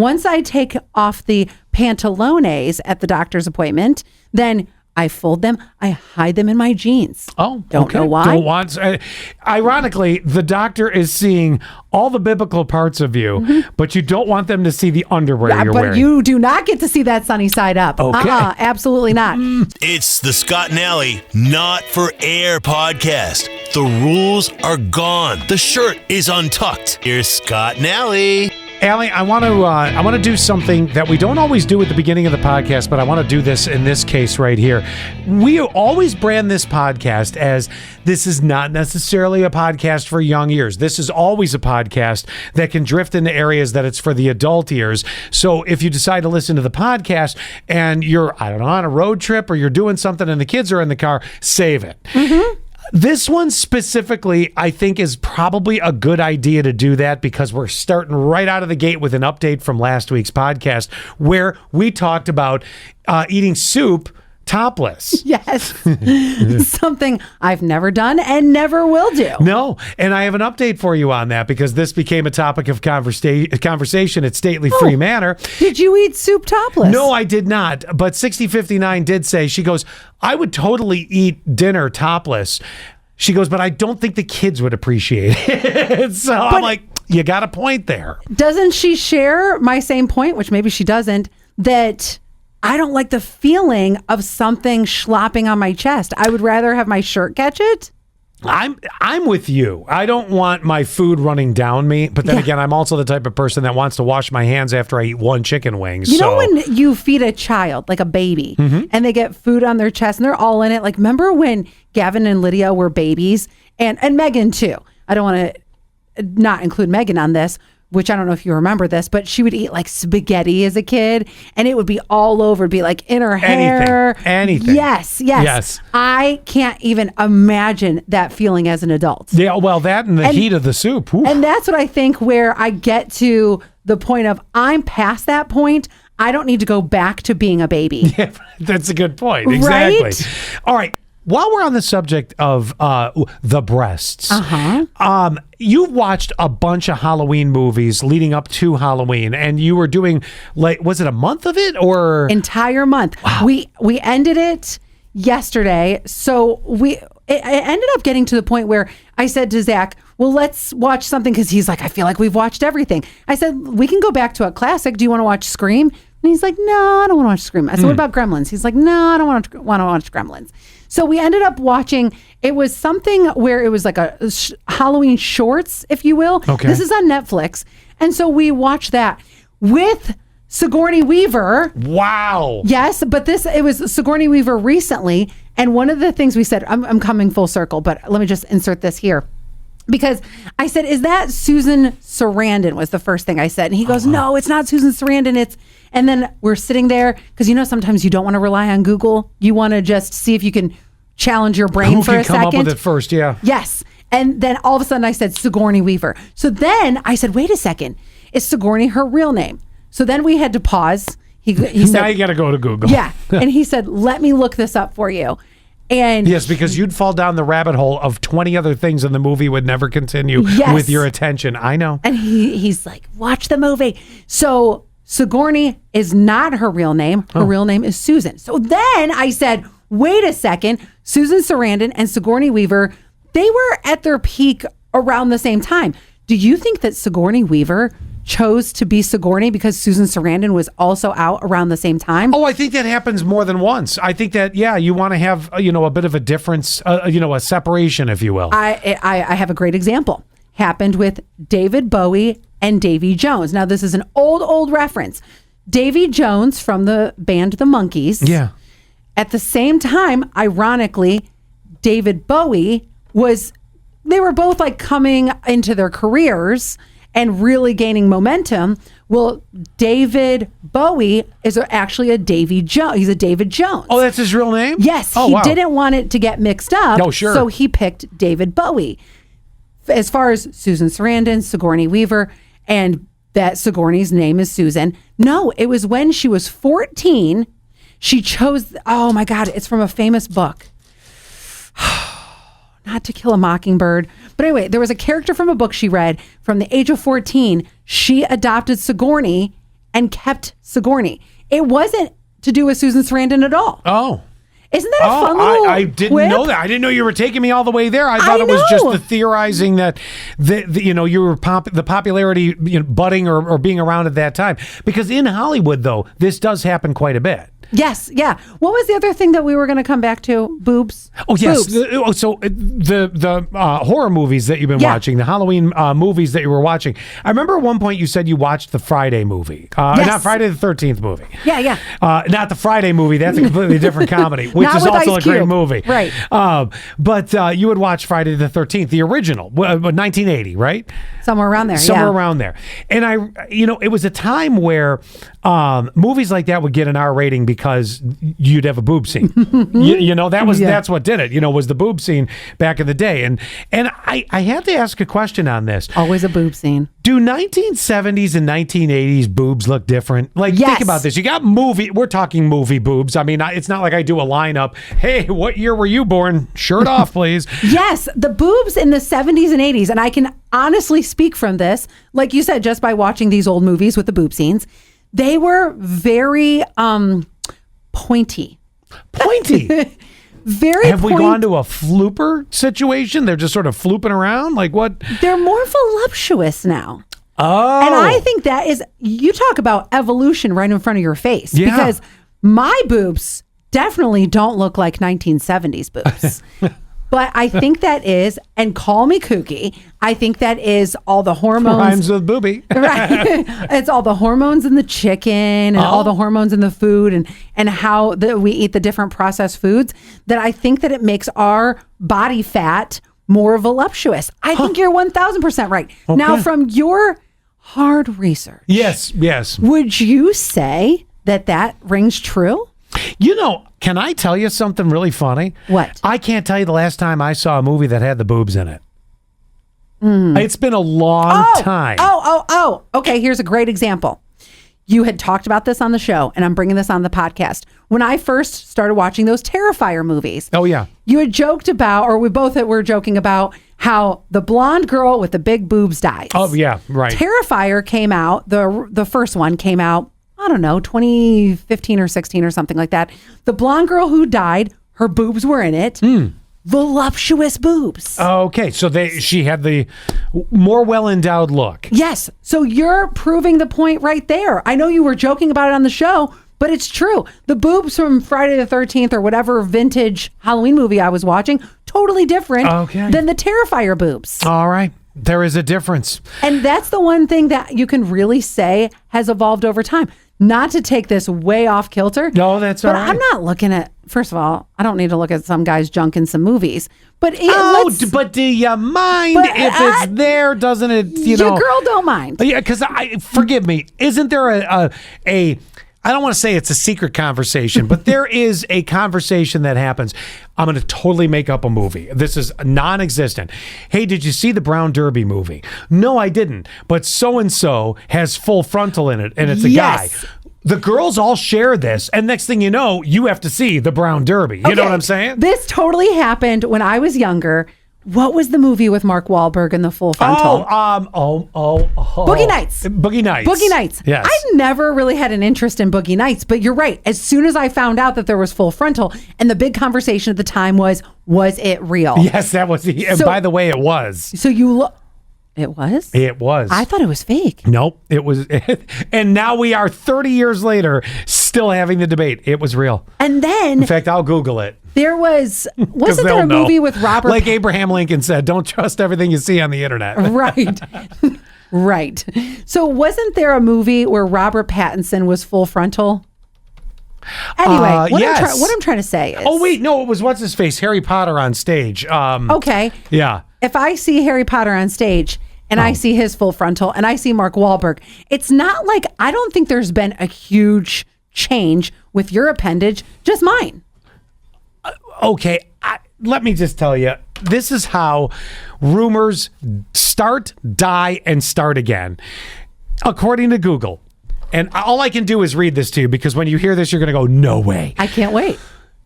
Once I take off the pantalones at the doctor's appointment, then I fold them. I hide them in my jeans. Oh, don't know why. Don't want. Ironically, the doctor is seeing all the biblical parts of you, but you don't want them to see the underwear you're wearing. But you do not get to see that sunny side up. Okay. Absolutely not. It's the Scott and Allie Not for Air podcast. The rules are gone. The shirt is untucked. Here's Scott and Allie. Allie, I want to do something that we don't always do at the beginning of the podcast, but I want to do this in this case right here. We always brand this podcast as this is not necessarily a podcast for young ears. This is always a podcast that can drift into areas that it's for the adult ears. So if you decide to listen to the podcast and you're, I don't know, on a road trip or you're doing something and the kids are in the car, save it. This one specifically, I think, is probably a good idea to do that because we're starting right out of the gate with an update from last week's podcast where we talked about eating soup topless. Yes. Something I've never done and never will do. No. And I have an update for you on that because this became a topic of conversation at Stately Free Manor. Did you eat soup topless? No, I did not. But 6059 did say, she goes, I would totally eat dinner topless. She goes, but I don't think the kids would appreciate it. So I'm like, you got a point there. Doesn't she share my same point, which maybe she doesn't, that I don't like the feeling of something slopping on my chest. I would rather have my shirt catch it. I'm with you. I don't want my food running down me, but then again, I'm also the type of person that wants to wash my hands after I eat one chicken wing. You know when you feed a child, like a baby, and they get food on their chest and they're all in it? Like, remember when Gavin and Lydia were babies? And Megan, too. I don't want to not include Megan on this, which I don't know if you remember this, but she would eat like spaghetti as a kid and it would be all over. It'd be like in her hair. Anything. Yes. I can't even imagine that feeling as an adult. Yeah, well, that and the heat of the soup. Ooh. And that's what I think where I get to the point of I'm past that point. I don't need to go back to being a baby. Yeah, that's a good point. Exactly. Right? All right. While we're on the subject of the breasts, you've watched a bunch of Halloween movies leading up to Halloween, and you were doing, like, was it a month of it or entire month? Wow. We ended it yesterday, so it ended up getting to the point where I said to Zach, well, let's watch something, because he's like, I feel like we've watched everything. I said, we can go back to a classic. Do you want to watch Scream? And he's like, no, I don't want to watch Scream. I said, what about Gremlins? He's like, no, I don't want to watch Gremlins. So we ended up watching, it was something where it was like a Halloween shorts, if you will. Okay. This is on Netflix. And so we watched that with Sigourney Weaver. Wow. Yes, but it was Sigourney Weaver recently. And one of the things we said, I'm coming full circle, but let me just insert this here. Because I said, is that Susan Sarandon was the first thing I said. And he goes, no, it's not Susan Sarandon. And then we're sitting there, because sometimes you don't want to rely on Google. You want to just see if you can challenge your brain for a second. Who can come up with it first, yeah. Yes. And then all of a sudden I said Sigourney Weaver. So then I said, wait a second, is Sigourney her real name? So then we had to pause. He said, now you got to go to Google. Yeah. And he said, let me look this up for you. And yes, because you'd fall down the rabbit hole of 20 other things and the movie would never continue with your attention. I know. And he's like, watch the movie. So Sigourney is not her real name. Her real name is Susan. So then I said, wait a second, Susan Sarandon and Sigourney Weaver, they were at their peak around the same time. Do you think that Sigourney Weaver chose to be Sigourney because Susan Sarandon was also out around the same time? Oh, I think that happens more than once. I think that, you want to have, a bit of a difference, a separation, if you will. I have a great example. Happened with David Bowie and Davy Jones. Now, this is an old reference. Davy Jones from the band The Monkees. Yeah. At the same time, ironically, David Bowie they were both like coming into their careers and really gaining momentum. Well, David Bowie is actually a Davy Jones. He's a David Jones. Oh, that's his real name? Yes. Oh, he wow. didn't want it to get mixed up. Oh, sure. So he picked David Bowie. As far as Susan Sarandon, Sigourney Weaver, and that Sigourney's name is Susan. No, it was when she was 14, she chose, oh my God, it's from a famous book. Not to Kill a Mockingbird. But anyway, there was a character from a book she read from the age of 14. She adopted Sigourney and kept Sigourney. It wasn't to do with Susan Sarandon at all. Oh. Isn't that a fun little I didn't whip? know that. I didn't know you were taking me all the way there. I thought it was just the theorizing that you were the popularity budding or being around at that time. Because in Hollywood, though, this does happen quite a bit. Yes, yeah. What was the other thing that we were going to come back to? Boobs. Oh yes. Boobs. So the horror movies that you've been watching, the Halloween movies that you were watching. I remember at one point you said you watched the Friday movie, not Friday the 13th movie. Yeah. Not the Friday movie. That's a completely different comedy, which is also a great movie. Right. But you would watch Friday the 13th, the original, 1980, right? Somewhere around there. Somewhere around there. And it was a time where movies like that would get an R rating because you'd have a boob scene. That's what did it. Was the boob scene back in the day. And I had to ask a question on this. Always a boob scene. Do 1970s and 1980s boobs look different? Like, yes. Think about this. You got we're talking movie boobs. I mean, it's not like I do a lineup. Hey, what year were you born? Shirt off, please. Yes, the boobs in the 70s and 80s, and I can honestly speak from this, like you said, just by watching these old movies with the boob scenes, they were very pointy. Very Have we gone to a flooper situation? They're just sort of flooping around? Like what? They're more voluptuous now. Oh. And I think that is, you talk about evolution right in front of your face. Yeah. Because my boobs definitely don't look like 1970s boobs. But I think that is, and call me kooky, I think that is all the hormones. Rhymes with booby. Right. It's all the hormones in the chicken and all the hormones in the food and how we eat the different processed foods, that I think that it makes our body fat more voluptuous. I think you're 1,000% right. Okay. Now, from your hard research. Yes. Would you say that rings true? Can I tell you something really funny? What? I can't tell you the last time I saw a movie that had the boobs in it. It's been a long time. Okay, here's a great example. You had talked about this on the show, and I'm bringing this on the podcast. When I first started watching those Terrifier movies. Oh, yeah. You had joked about, or we both were joking about, how the blonde girl with the big boobs dies. Oh, yeah, right. Terrifier came out, the first one came out, I don't know, 2015 or 16 or something like that. The blonde girl who died, her boobs were in it. Voluptuous boobs. Okay, so she had the more well-endowed look. Yes, so you're proving the point right there. I know you were joking about it on the show, but it's true. The boobs from Friday the 13th or whatever vintage Halloween movie I was watching, totally different than the Terrifier boobs. All right. There is a difference. And that's the one thing that you can really say has evolved over time. Not to take this way off kilter. No, that's all right. But I'm not looking at, first of all, I don't need to look at some guy's junk in some movies. But but do you mind if it's there? Doesn't it, Your girl don't mind. Yeah, because forgive me, isn't there a I don't want to say it's a secret conversation, but there is a conversation that happens. I'm going to totally make up a movie. This is non-existent. Hey, did you see the Brown Derby movie? No, I didn't. But so-and-so has full frontal in it, and it's a guy. The girls all share this, and next thing you know, you have to see the Brown Derby. You know what I'm saying? This totally happened when I was younger. What was the movie with Mark Wahlberg and the full frontal? Boogie Nights. Boogie Nights. Boogie Nights. Yes. I never really had an interest in Boogie Nights, but you're right. As soon as I found out that there was full frontal, and the big conversation at the time was it real? Yes, that was. And by the way, it was. So you look. It was? It was. I thought it was fake. Nope, it was. And now we are 30 years later still having the debate. It was real. And then. In fact, I'll Google it. There wasn't there a movie with Robert? Like Abraham Lincoln said, don't trust everything you see on the internet. Right. Right. So wasn't there a movie where Robert Pattinson was full frontal? Anyway, what I'm trying to say is. Oh, wait, no, it was what's his face? Harry Potter on stage. Okay. Yeah. If I see Harry Potter on stage and I see his full frontal and I see Mark Wahlberg, it's not like, I don't think there's been a huge change with your appendage, just mine. Okay, let me just tell you, this is how rumors start, die, and start again. According to Google, and all I can do is read this to you because when you hear this, you're going to go, no way. I can't wait.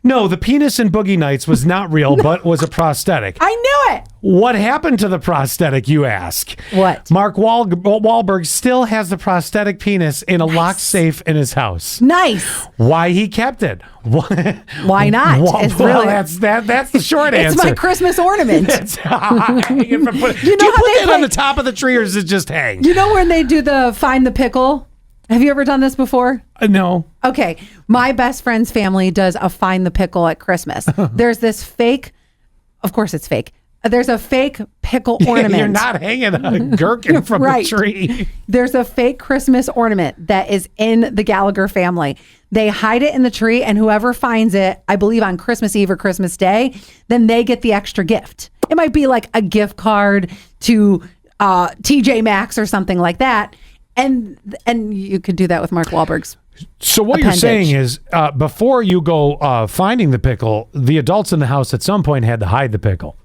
No, the penis in Boogie Nights was not real, but was a prosthetic. I knew What happened to the prosthetic, you ask? What? Mark Wahlberg still has the prosthetic penis in a locked safe in his house. Nice. Why he kept it? Why not? That's the short answer. It's my Christmas ornament. Do you put how that on the top of the tree, or does it just hang? You know when they do the find the pickle? Have you ever done this before? No. Okay. My best friend's family does a find the pickle at Christmas. There's this fake, of course it's fake. There's a fake pickle ornament. You're not hanging a gherkin from the tree. There's a fake Christmas ornament that is in the Gallagher family. They hide it in the tree, and whoever finds it, I believe on Christmas Eve or Christmas Day, then they get the extra gift. It might be like a gift card to TJ Maxx or something like that. And you could do that with Mark Wahlberg's. So what you're saying is, before you go finding the pickle, the adults in the house at some point had to hide the pickle.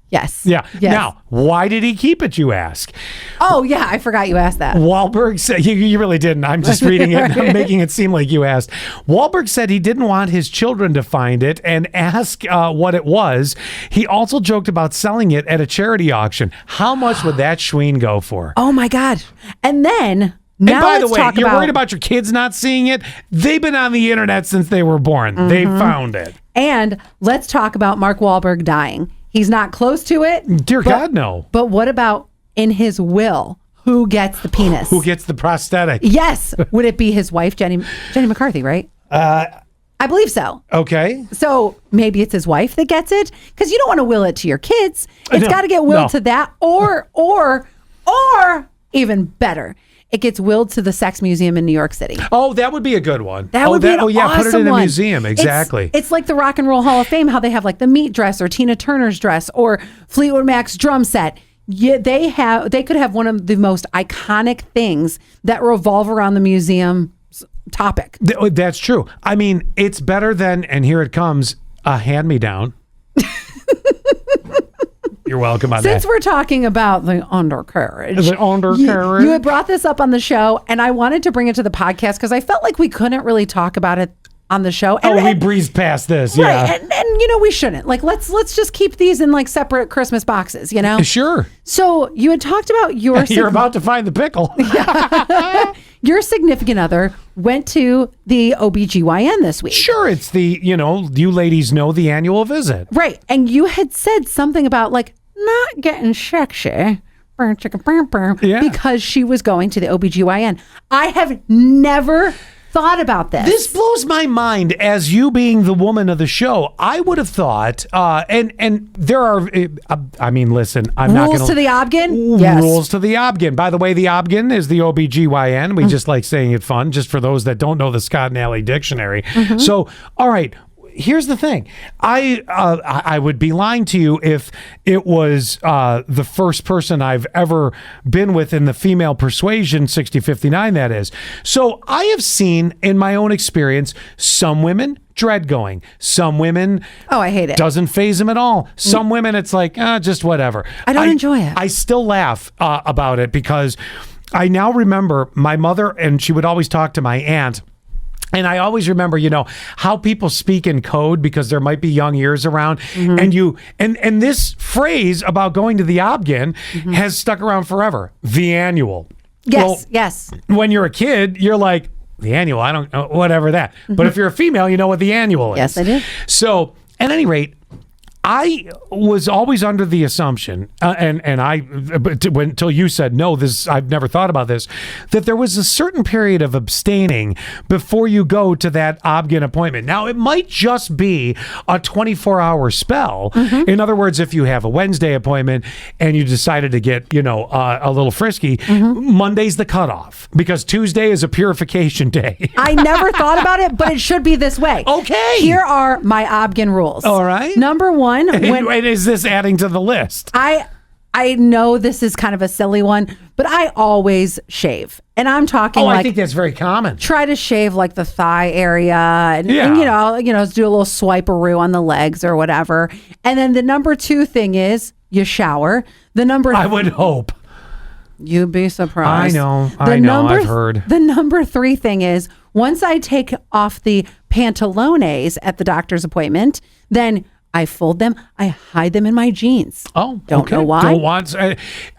Yes. Yeah. Yes. Now, why did he keep it, you ask? Oh, yeah. I forgot you asked that. Wahlberg said, you really didn't. I'm just reading it and I'm making it seem like you asked. Wahlberg said he didn't want his children to find it and ask what it was. He also joked about selling it at a charity auction. How much would that schween go for? Oh, my God. And then... And by the way, you're worried about your kids not seeing it? They've been on the internet since they were born. Mm-hmm. They found it. And let's talk about Mark Wahlberg dying. He's not close to it. Dear God, no. But what about in his will? Who gets the penis? Who gets the prosthetic? Yes. Would it be his wife, Jenny McCarthy, right? I believe so. Okay. So maybe it's his wife that gets it, because you don't want to will it to your kids. It's got to get willed to that, or even better, it gets willed to the Sex Museum in New York City. Oh, that would be a good one. That would be an awesome put it in a one. museum. Exactly. It's like the Rock and Roll Hall of Fame, how they have like the meat dress or Tina Turner's dress or Fleetwood Mac's drum set. Yeah, they could have one of the most iconic things that revolve around the museum topic. That's true. I mean, it's better than, and here it comes, a hand-me-down. You're welcome on Since that. we're talking about the undercarriage. The undercarriage. You had brought this up on the show, and I wanted to bring it to the podcast because I felt like we couldn't really talk about it on the show. We breezed past this, right, yeah. And you know, we shouldn't. Like, let's just keep these in like separate Christmas boxes, you know? Sure. So you had talked about your... You're about to find the pickle. Your significant other went to the OBGYN this week. Sure, it's the, you ladies know the annual visit. Right. And you had said something about like not getting sexy because she was going to the OBGYN. I have never thought about this. This blows my mind as you being the woman of the show. I would have thought, and there are, I mean, listen, I'm not going to... Rules to the Obgyn? Yes. Rules to the Obgyn. By the way, the Obgyn is the OBGYN. We just like saying it fun, just for those that don't know the Scott and Alley dictionary. Mm-hmm. So, all right. Here's the thing. I would be lying to you if it was the first person I've ever been with in the female persuasion, 60-59 that is. So I have seen in my own experience some women dread going. Some women... Oh, I hate it. Doesn't faze them at all. Some women it's like, just whatever. I don't enjoy it. I still laugh about it because I now remember my mother, and she would always talk to my aunt. And I always remember, how people speak in code because there might be young ears around. Mm-hmm. And this phrase about going to the Obgyn has stuck around forever. The annual. Yes, yes. When you're a kid, you're like, the annual, I don't know, whatever that. Mm-hmm. But if you're a female, you know what the annual is. Yes, I do. So, at any rate, I was always under the assumption, until you said, no, I've never thought about this, that there was a certain period of abstaining before you go to that Obgyn appointment. Now, it might just be a 24-hour spell. Mm-hmm. In other words, if you have a Wednesday appointment and you decided to get, a little frisky, Monday's the cutoff because Tuesday is a purification day. I never thought about it, but it should be this way. Okay. Here are my Obgyn rules. All right. Number one. And is this adding to the list? I know this is kind of a silly one, but I always shave. And I'm talking I think that's very common. Try to shave like the thigh area and do a little swiperoo on the legs or whatever. And then the number 2 thing is you shower. I would hope. You'd be surprised. I know. I've heard. The number 3 thing is once I take off the pantalones at the doctor's appointment, then I fold them. I hide them in my jeans. Oh, don't know why. Don't want.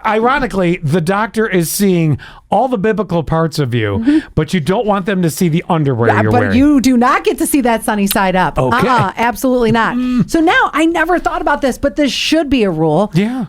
Ironically, the doctor is seeing all the biblical parts of you, but you don't want them to see the underwear you're wearing. But you do not get to see that sunny side up. Okay. Absolutely not. So now I never thought about this, but this should be a rule. Yeah.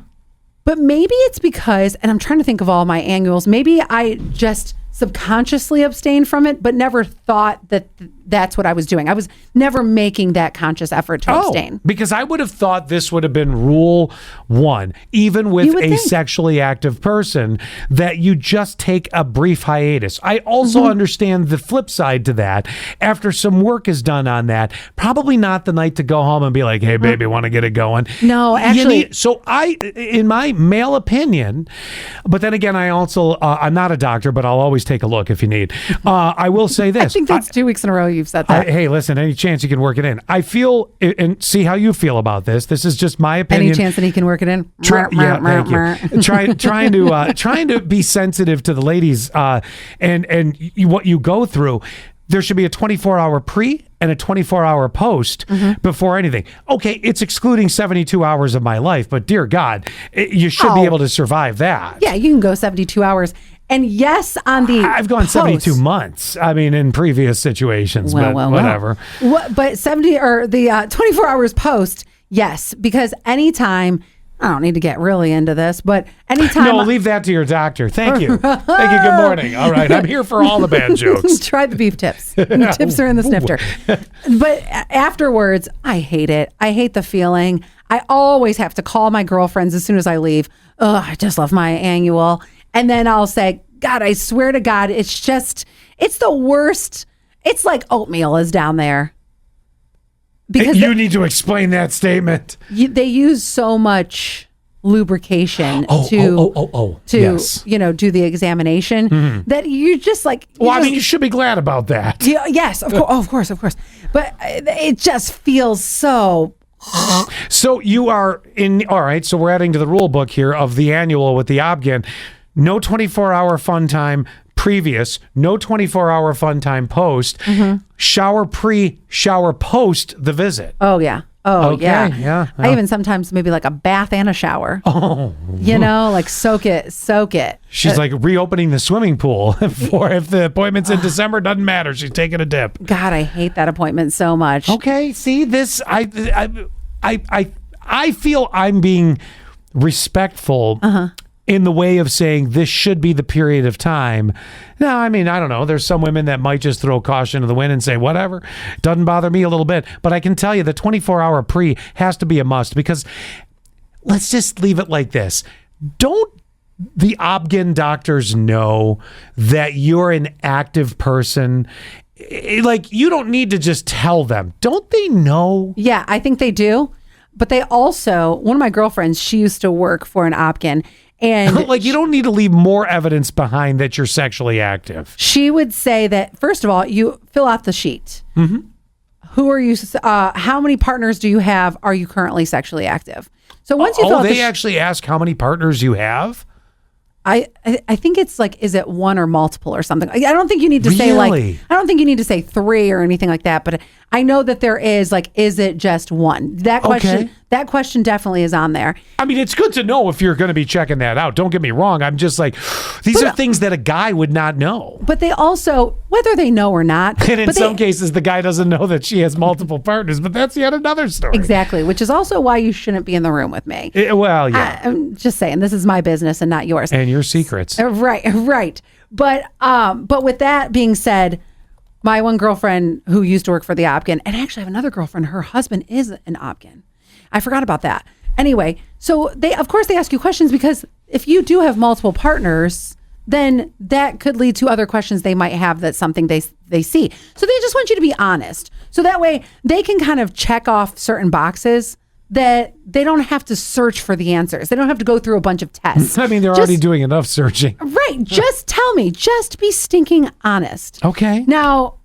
But maybe it's because, and I'm trying to think of all my annuals, maybe I just subconsciously abstained from it, but never thought that that's what I was doing. I was never making that conscious effort to abstain. Because I would have thought this would have been rule 1, even with a sexually active person, that you just take a brief hiatus. I also understand the flip side to that. After some work is done on that, probably not the night to go home and be like, hey, baby, want to get it going? No, actually. So in my male opinion, but then again, I also, I'm not a doctor, but I'll always take a look if you need. I will say this. I think that's 2 weeks in a row you've said that. Hey, listen, any chance you can work it in. I feel, and see how you feel about this. This is just my opinion. Any chance that he can work it in? Thank you. Trying to be sensitive to the ladies and what you go through. There should be a 24-hour pre and a 24-hour post before anything. Okay, it's excluding 72 hours of my life, but dear God, you should be able to survive that. Yeah, you can go 72 hours. And yes, on the I've gone 72 months. I mean, in previous situations, but whatever. But 70 or the 24 hours post, yes, because anytime, I don't need to get really into this, but anytime. No, leave that to your doctor. Thank you. Thank you. Good morning. All right, I'm here for all the bad jokes. Try the beef tips. The tips are in the snifter. But afterwards, I hate it. I hate the feeling. I always have to call my girlfriends as soon as I leave. Oh, I just love my annual. And then I'll say, God, I swear to God, it's the worst. It's like oatmeal is down there. Because you need to explain that statement. They use so much lubrication to yes. Do the examination that you just like. I mean, you should be glad about that. Yes, of course. But it just feels so. So you are in. All right. So we're adding to the rule book here of the annual with the Obgyn. No 24-hour fun time previous, no 24-hour fun time post, shower pre, shower post the visit. Oh, yeah. Oh, okay, yeah. I even sometimes maybe like a bath and a shower. Oh. Like soak it. She's like reopening the swimming pool for if the appointment's in December, doesn't matter. She's taking a dip. God, I hate that appointment so much. Okay, see this, I feel I'm being respectful in the way of saying this should be the period of time. Now, I mean, I don't know. There's some women that might just throw caution to the wind and say, whatever, doesn't bother me a little bit. But I can tell you the 24-hour pre has to be a must, because let's just leave it like this. Don't the Obgyn doctors know that you're an active person? Like, you don't need to just tell them. Don't they know? Yeah, I think they do. But they also, one of my girlfriends, she used to work for an Obgyn. And like, you don't need to leave more evidence behind that you're sexually active. She would say that, first of all, you fill out the sheet. Who are you? How many partners do you have? Are you currently sexually active? So once you fill out they actually ask how many partners you have? I think it's like, is it one or multiple or something? I don't think you need to say I don't think you need to say 3 or anything like that. But I know that there is like, is it just one? That question definitely is on there. I mean, it's good to know if you're going to be checking that out. Don't get me wrong. I'm just like, these are things that a guy would not know. But they also, whether they know or not. And in some cases, the guy doesn't know that she has multiple partners, but that's yet another story. Exactly, which is also why you shouldn't be in the room with me. I'm just saying, this is my business and not yours. And your secrets. Right. But with that being said, my one girlfriend who used to work for the Obgyn, and actually I have another girlfriend, her husband is an Obgyn. I forgot about that. Anyway, so they ask you questions, because if you do have multiple partners, then that could lead to other questions they might have. That's something they see. So they just want you to be honest. So that way they can kind of check off certain boxes that they don't have to search for the answers. They don't have to go through a bunch of tests. I mean, they're already doing enough searching. Right. Just tell me. Just be stinking honest. Okay. Now,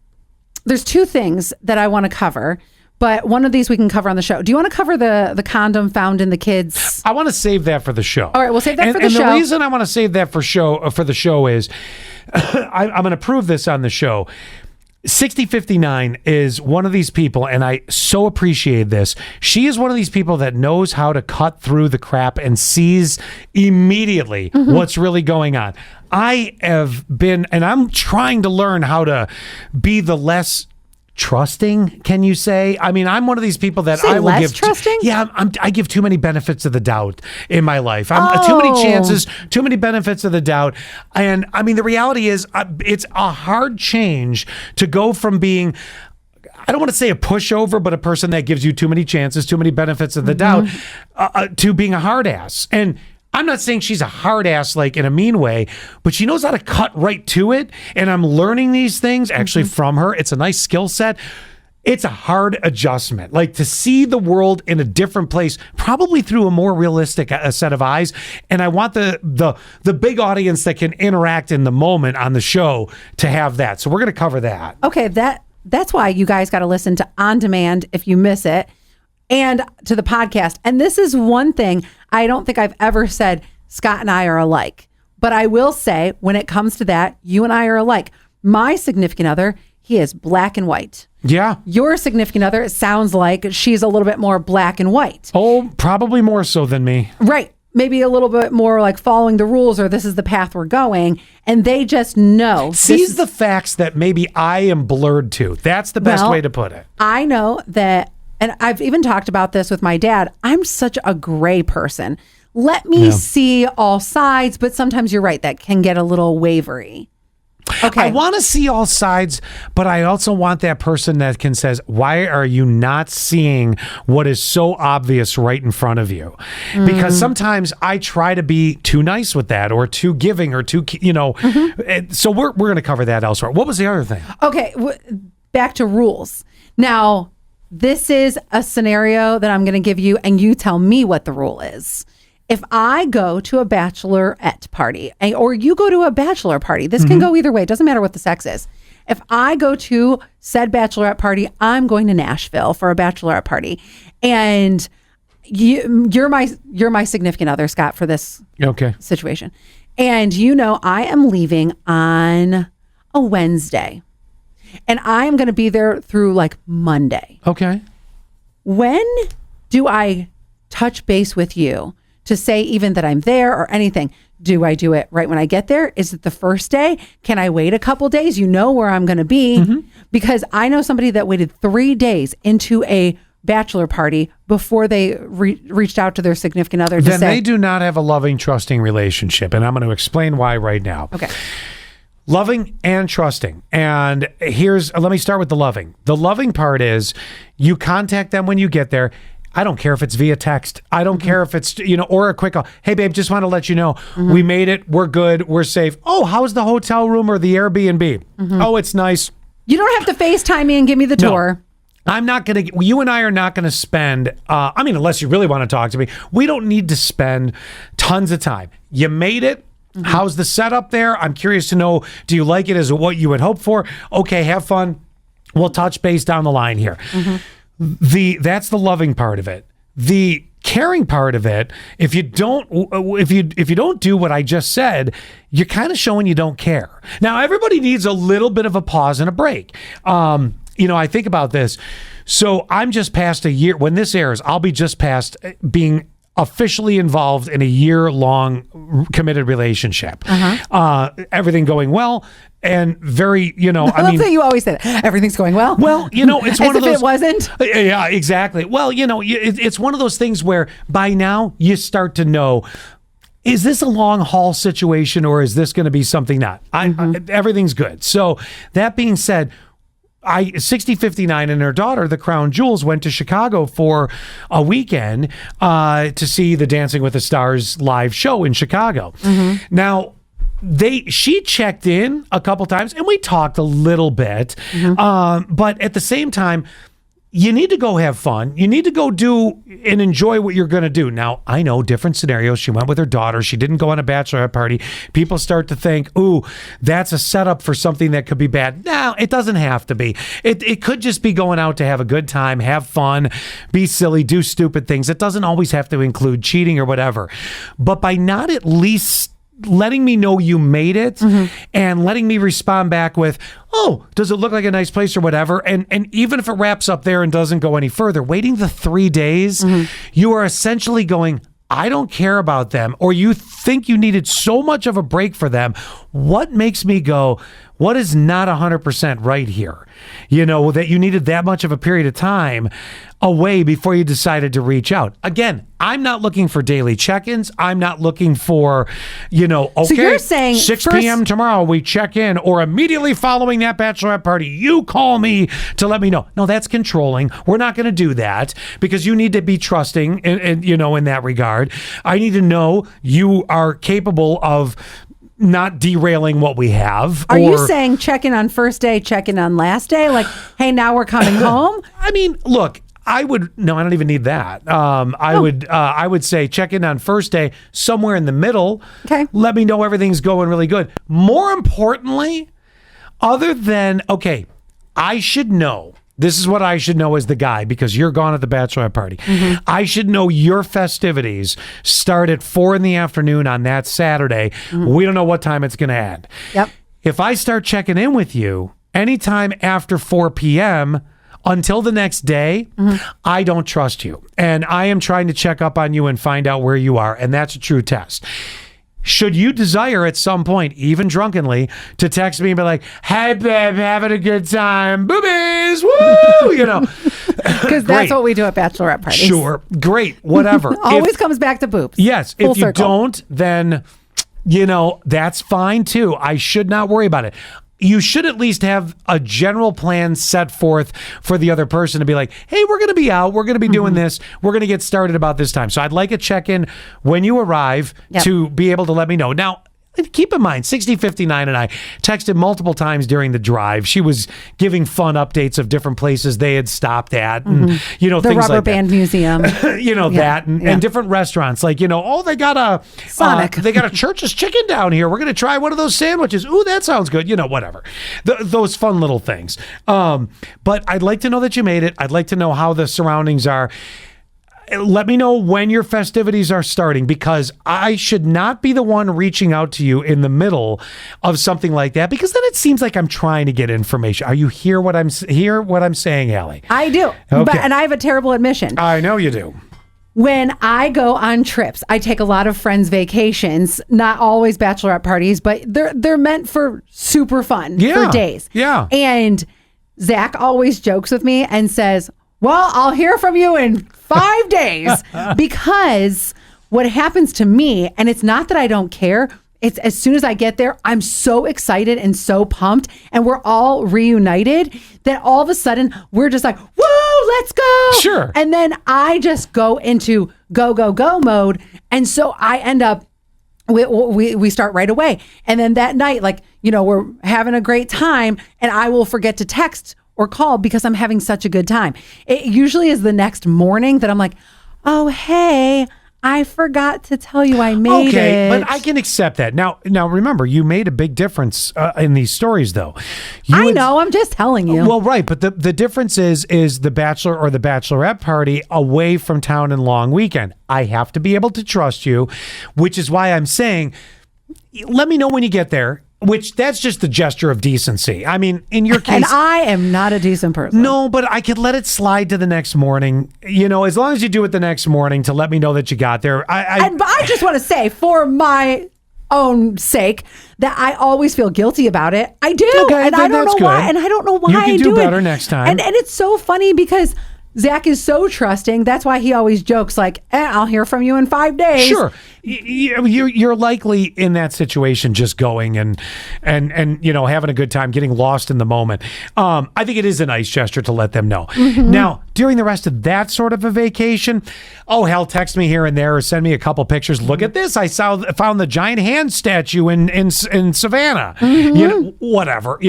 there's 2 things that I want to cover, but one of these we can cover on the show. Do you want to cover the condom found in the kids? I want to save that for the show. All right, we'll save that for the show. And the reason I want to save that for the show is I'm going to prove this on the show. 6059 is one of these people, and I so appreciate this. She is one of these people that knows how to cut through the crap and sees immediately what's really going on. I have been, and I'm trying to learn how to be the less trusting, can you say? I mean, I'm one of these people that I will less give trusting? I give too many benefits of the doubt in my life. Too many chances, too many benefits of the doubt. And I mean, the reality is it's a hard change to go from being, I don't want to say a pushover, but a person that gives you too many chances, too many benefits of the doubt, to being a hard ass. And I'm not saying she's a hard ass like in a mean way, but she knows how to cut right to it. And I'm learning these things actually from her. It's a nice skill set. It's a hard adjustment, like to see the world in a different place, probably through a more realistic set of eyes. And I want the big audience that can interact in the moment on the show to have that. So we're going to cover that. Okay, that's why you guys got to listen to On Demand if you miss it, and to the podcast. And this is one thing I don't think I've ever said Scott and I are alike. But I will say, when it comes to that, you and I are alike. My significant other, he is black and white. Yeah. Your significant other, it sounds like she's a little bit more black and white. Oh, probably more so than me. Right. Maybe a little bit more like following the rules, or this is the path we're going. And they just know. Sees the facts that maybe I am blurred to. That's the best way to put it. I know that. And I've even talked about this with my dad. I'm such a gray person. Let me see all sides, but sometimes you're right. That can get a little wavery. Okay. I want to see all sides, but I also want that person that can says, why are you not seeing what is so obvious right in front of you? Because sometimes I try to be too nice with that, or too giving, or too, so we're going to cover that elsewhere. What was the other thing? Okay. Back to rules. Now, this is a scenario that I'm going to give you, and you tell me what the rule is. If I go to a bachelorette party, or you go to a bachelor party, this can go either way. It doesn't matter what the sex is. If I go to said bachelorette party, I'm going to Nashville for a bachelorette party, and you're my significant other, Scott, for this situation. And I am leaving on a Wednesday. And I am going to be there through like Monday. Okay. When do I touch base with you to say even that I'm there or anything? Do I do it right when I get there? Is it the first day? Can I wait a couple days? You know where I'm going to be. Because I know somebody that waited 3 days into a bachelor party before they reached out to their significant other to say. Then they do not have a loving, trusting relationship. And I'm going to explain why right now. Okay. Loving and trusting. And let me start with the loving. The loving part is you contact them when you get there. I don't care if it's via text. I don't care if it's, or a quick call. Hey, babe, just want to let you know, we made it. We're good. We're safe. Oh, how's the hotel room or the Airbnb? Oh, it's nice. You don't have to FaceTime me and give me the tour. I'm not going to, you and I are not going to spend, unless you really want to talk to me, we don't need to spend tons of time. You made it. How's the setup there? I'm curious to know, do you like it as what you would hope for? Okay, have fun. We'll touch base down the line here. That's the loving part of it. The caring part of it, if you don't do what I just said, you're kind of showing you don't care. Now, everybody needs a little bit of a pause and a break. I think about this. So I'm just past a year. When this airs, I'll be just past being officially involved in a year-long committed relationship. Everything going well, and very, I love that you always say that. Everything's going well. Well, it's one of those. As if it wasn't. Yeah, exactly. Well, it's one of those things where by now you start to know, is this a long haul situation, or is this going to be something not? Everything's good. So that being said, 6059 and her daughter, the Crown Jewels, went to Chicago for a weekend to see the Dancing with the Stars live show in Chicago. Now, she checked in a couple times and we talked a little bit, but at the same time, you need to go have fun. You need to go do and enjoy what you're going to do. Now, I know different scenarios. She went with her daughter. She didn't go on a bachelorette party. People start to think, ooh, that's a setup for something that could be bad. No, it doesn't have to be. It could just be going out to have a good time, have fun, be silly, do stupid things. It doesn't always have to include cheating or whatever. But by not at least letting me know you made it and letting me respond back with, oh, does it look like a nice place or whatever? And even if it wraps up there and doesn't go any further, waiting the 3 days, you are essentially going, I don't care about them, or you think you needed so much of a break for them. What makes me go, what is not 100% right here? You know, that you needed that much of a period of time away before you decided to reach out. Again, I'm not looking for daily check-ins. I'm not looking for, okay, so you're saying 6 p.m. tomorrow we check in, or immediately following that bachelorette party, you call me to let me know. No, that's controlling. We're not going to do that because you need to be trusting in that regard. I need to know you are capable of not derailing what we have. Are you saying check in on first day, check in on last day? Like, hey, now we're coming home? I mean, look, I don't even need that. I would say check in on first day, somewhere in the middle. Okay. Let me know everything's going really good. More importantly, other than, okay, I should know. This is what I should know as the guy, because you're gone at the bachelorette party. I should know your festivities start at 4 p.m. on that Saturday. We don't know what time it's going to end. Yep. If I start checking in with you anytime after 4 p.m., until the next day, I don't trust you. And I am trying to check up on you and find out where you are. And that's a true test. Should you desire at some point, even drunkenly, to text me and be like, hey, babe, having a good time. Boobies, woo, Because that's what we do at bachelorette parties. Sure. Great. Whatever. Always comes back to boobs. Yes. Full if you circle. don't, then, that's fine too. I should not worry about it. You should at least have a general plan set forth for the other person to be like, hey, we're going to be out. We're going to be doing this. We're going to get started about this time. So I'd like a check-in when you arrive to be able to let me know. Now, keep in mind, 6059 and I texted multiple times during the drive. She was giving fun updates of different places they had stopped at, and the things Rubber like Band Museum, that, and different restaurants. Like, they got a Sonic. they got a Church's Chicken down here. We're gonna try one of those sandwiches. Ooh, that sounds good. Whatever. Those fun little things. But I'd like to know that you made it. I'd like to know how the surroundings are. Let me know when your festivities are starting, because I should not be the one reaching out to you in the middle of something like that, because then it seems like I'm trying to get information. Are you hear what I'm saying, Allie? I do. Okay. And I have a terrible admission. I know you do. When I go on trips, I take a lot of friends' vacations, not always bachelorette parties, but they're meant for super fun for days. Yeah. And Zach always jokes with me and says, well, I'll hear from you in 5 days, because what happens to me, and it's not that I don't care, it's as soon as I get there, I'm so excited and so pumped, and we're all reunited, that all of a sudden we're just like, woo, let's go. Sure. And then I just go into go, go, go mode. And so I end up, we start right away. And then that night, we're having a great time, and I will forget to text or call because I'm having such a good time. It usually is the next morning that I'm like, oh, hey, I forgot to tell you I made it. Okay, but I can accept that. Now remember, you made a big difference in these stories, though. I know, I'm just telling you. Well, right, but the difference is the bachelor or the bachelorette party away from town and long weekend. I have to be able to trust you, which is why I'm saying, let me know when you get there. Which that's just the gesture of decency. I mean, in your case, and I am not a decent person. No, but I could let it slide to the next morning. As long as you do it the next morning to let me know that you got there. But I just want to say, for my own sake, that I always feel guilty about it. I do, okay, and I don't know why. And I don't know why you can I do better next time. And it's so funny because Zach is so trusting. That's why he always jokes like, I'll hear from you in 5 days. Sure. You're likely in that situation just going and having a good time, getting lost in the moment. I think it is a nice gesture to let them know. Now, during the rest of that sort of a vacation, oh, hell, text me here and there or send me a couple pictures. Look at this. I found the giant hand statue in Savannah. Whatever.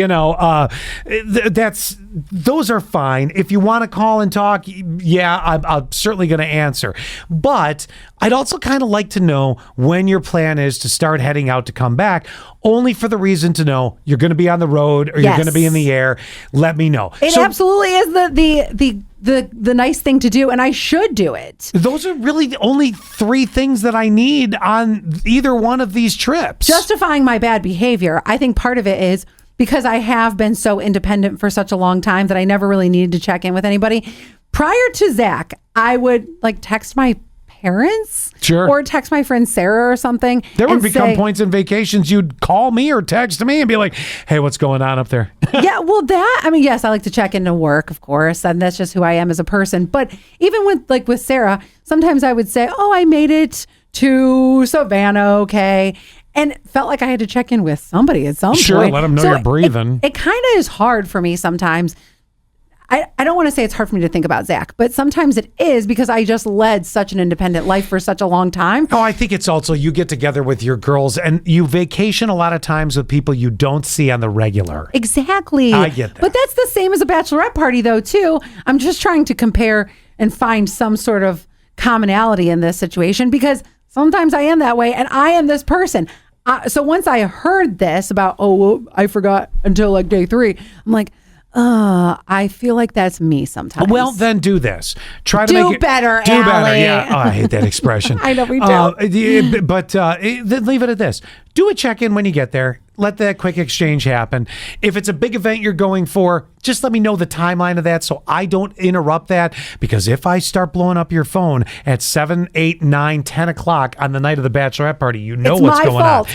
Those are fine. If you want to call and talk, I'm certainly going to answer. But I'd also kind of like to know when your plan is to start heading out to come back, only for the reason to know you're going to be on the road or you're going to be in the air. Let me know. It absolutely is the nice thing to do, and I should do it. Those are really the only 3 things that I need on either one of these trips. Justifying my bad behavior, I think part of it is because I have been so independent for such a long time that I never really needed to check in with anybody. Prior to Zach, I would like text my parents, sure, or text my friend Sarah or something. There would become points in vacations you'd call me or text me and be like, hey, what's going on up there? Yeah, well, yes, I like to check into work, of course, and that's just who I am as a person. But even with Sarah, sometimes I would say, oh, I made it to Savannah, okay, and felt like I had to check in with somebody at some point. Sure, let them know you're breathing. It kind of is hard for me sometimes. I don't want to say it's hard for me to think about Zach, but sometimes it is because I just led such an independent life for such a long time. Oh, I think it's also you get together with your girls and you vacation a lot of times with people you don't see on the regular. Exactly. I get that. But that's the same as a bachelorette party, though, too. I'm just trying to compare and find some sort of commonality in this situation because sometimes I am that way and I am this person. So once I heard this about, I forgot until like day 3, I'm like, I feel like that's me sometimes. Well, then do this. Try to do make it better. Do Allie. better. Yeah. Oh, I hate that expression. I know we do. But leave it at this. Do a check-in when you get there. Let that quick exchange happen. If it's a big event you're going for, just let me know the timeline of that so I don't interrupt that. Because if I start blowing up your phone at 7, 8, 9, 10 o'clock on the night of the bachelorette party, you know it's what's my going fault.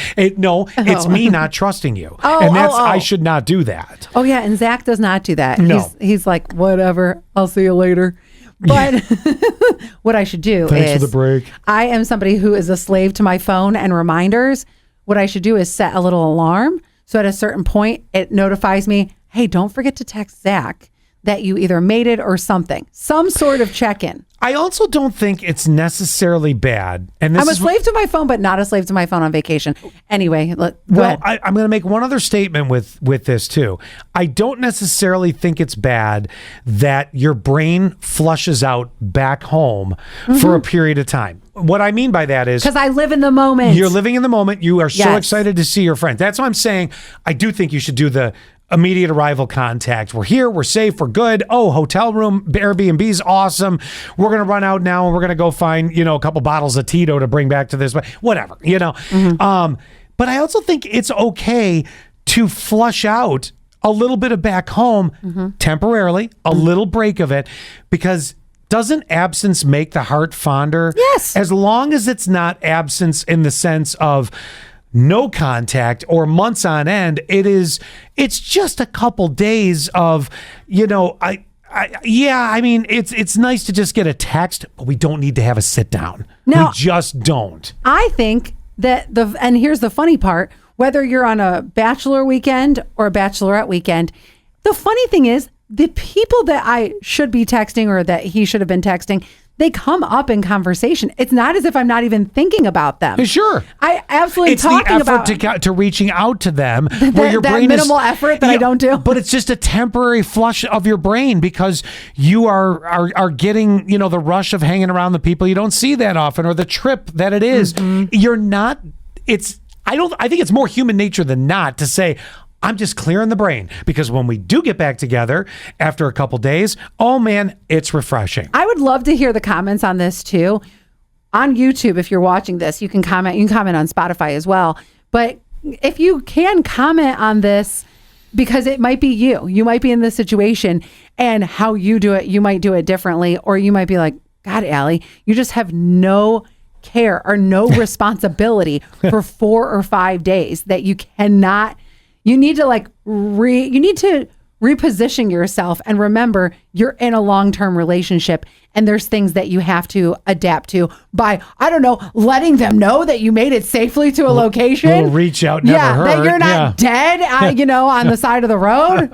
on. It's me not trusting you. I should not do that. Oh, yeah. And Zach does not do that. No. He's like, whatever. I'll see you later. But what I should do Thanks is for the break. I am somebody who is a slave to my phone and reminders. What I should do is set a little alarm. So at a certain point, it notifies me, hey, don't forget to text Zach that you either made it or something. Some sort of check-in. I also don't think it's necessarily bad. And this I'm a slave to my phone, but not a slave to my phone on vacation. Anyway, go ahead. I'm going to make one other statement with this too. I don't necessarily think it's bad that your brain flushes out back home for a period of time. What I mean by that is because I live in the moment. You're living in the moment. You are so Yes. excited to see your friends. That's what I'm saying. I do think you should do the immediate arrival contact. We're here. We're safe. We're good. Oh, hotel room, Airbnb's awesome. We're going to run out now and we're going to go find, a couple bottles of Tito to bring back to this, but whatever, But I also think it's okay to flush out a little bit of back home temporarily, a little break of it, because doesn't absence make the heart fonder? Yes. As long as it's not absence in the sense of no contact or months on end, it's just a couple days of, it's nice to just get a text, but we don't need to have a sit down. Now, we just don't. I think that and here's the funny part, whether you're on a bachelor weekend or a bachelorette weekend, the funny thing is the people that I should be texting or that he should have been texting, they come up in conversation. It's not as if I'm not even thinking about them. Sure. I absolutely it's the effort to reaching out to them where your brain minimal effort that I don't do. But it's just a temporary flush of your brain because you are getting, the rush of hanging around the people you don't see that often or the trip that it is. You're not I think it's more human nature than not to say, I'm just clearing the brain because when we do get back together after a couple days, oh man, it's refreshing. I would love to hear the comments on this too. On YouTube, if you're watching this, you can comment. You can comment on Spotify as well. But if you can comment on this, because it might be you might be in this situation and how you do it, you might do it differently, or you might be like, God, Allie, you just have no care or no responsibility for 4 or 5 days that you cannot. You need to reposition yourself and remember you're in a long-term relationship and there's things that you have to adapt to by, I don't know, letting them know that you made it safely to a location. Little reach out never hurt. That you're not dead, on the side of the road.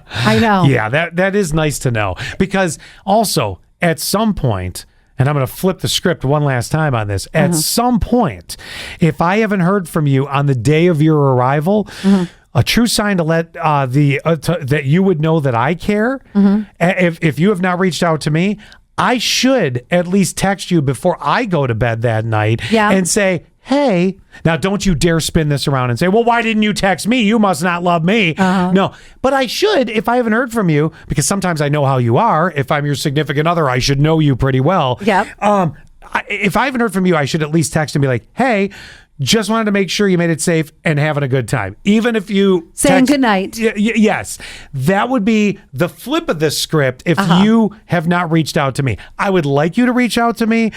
I know. Yeah, that is nice to know because also at some point, and I'm going to flip the script one last time on this. At some point, if I haven't heard from you on the day of your arrival, a true sign to let that you would know that I care. If you have not reached out to me, I should at least text you before I go to bed that night and say, hey, now don't you dare spin this around and say, well, why didn't you text me? You must not love me. No, but I should if I haven't heard from you, because sometimes I know how you are. If I'm your significant other, I should know you pretty well. Yep. If I haven't heard from you, I should at least text and be like, hey, just wanted to make sure you made it safe and having a good time. Even if you saying goodnight. Yes, that would be the flip of this script if you have not reached out to me. I would like you to reach out to me,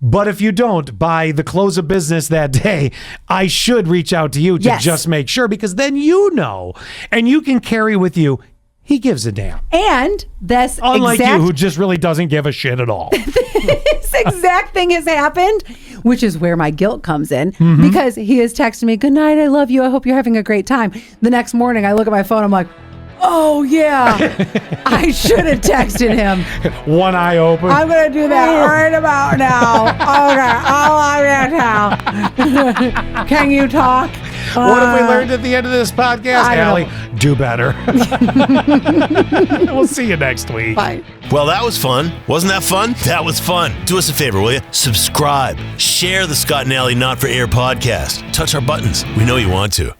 but if you don't, by the close of business that day, I should reach out to you to just make sure, because then you know, and you can carry with you, he gives a damn. And this unlike you, who just really doesn't give a shit at all. This exact thing has happened, which is where my guilt comes in, because he has texted me, good night, I love you, I hope you're having a great time. The next morning, I look at my phone, I'm like, oh yeah, I should have texted him. One eye open. I'm going to do that right about now. Okay, I'll love you now. Can you talk? What have we learned at the end of this podcast, Allie? Do better. We'll see you next week. Bye. Well, that was fun. Wasn't that fun? That was fun. Do us a favor, will you? Subscribe. Share the Scott and Allie Not For Air podcast. Touch our buttons. We know you want to.